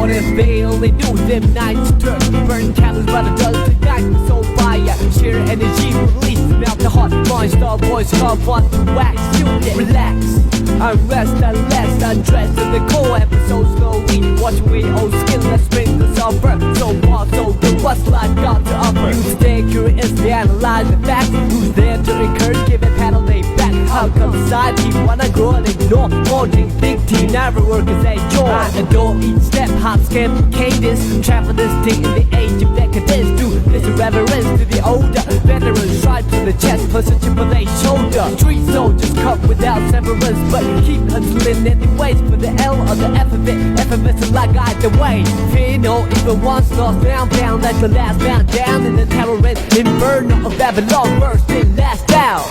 What if they only knew them nights dirt? Burn calories by the dozen tonight. So fire, sheer energy release. Melt the heart, mind, star voice, car want to wax. You get relaxed, unrest, unless undressed in the core episode slowly. Watching we old skinless bring the suffer. So far, so good, what's life got to offer? You stay curious, they analyze the facts. Who's there to encourage, give it paddle they back. How come society wanna grow and ignore? Holding big team, never work as a chore. I adore each step, hop, skip, cadence. Travel this thing in the age of decadence. Do this reverence to the older veterans. Stripes to the chest, plus a chip on their shoulder. Street soldiers cut without severance, but keep hustling anyways for the L or the F of it. FMS like either way. Fear no evil once lost, bound like the last bound down in the terrorist inferno of Babylon. First in, last down.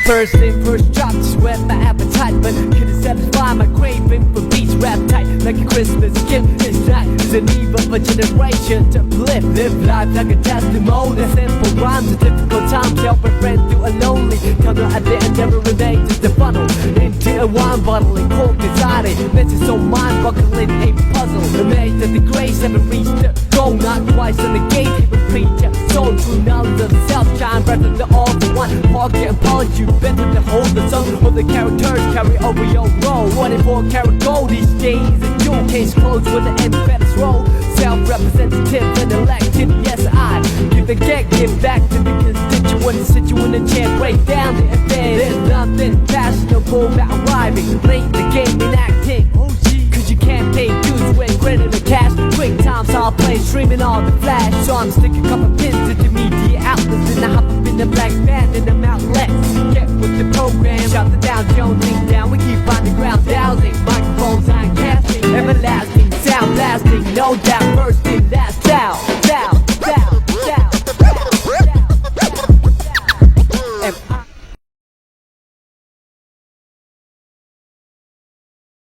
First in, first drop to sweat my appetite, but couldn't satisfy my craving for beats. Rap tight like a Christmas gift. This night is an eve of a generation to uplift. Live life like a testimony. Simple rhymes at difficult times, help a friend through a lonely tunnel. At the end never remains just a funnel into a wine bottle and cork inside it. This is so mind-boggling, a puzzle. Amazed that the grace haven't reached the goal. Not twice in the gate, even preacher. So true knowledge of the self-shine, breath of the all for one. Pocket and polish, you better to hold the sun. All the characters carry over your role. 24 karat gold these days. And your case closed with the embedded roll. Self-representative and elected, yes I give the gag, give back to the constituents. Sit you in a chair, break down the affair. There's nothing fashionable about rhyming. Playing the game and acting. Cause you can't pay dues with credit or cash. Quick times I'll play, streaming all the flash. So I'm sticking a couple pins into media outlets. And I hop up in the black band and I'm outlets. Get with the program, shout the Dow Jones thing down. We keep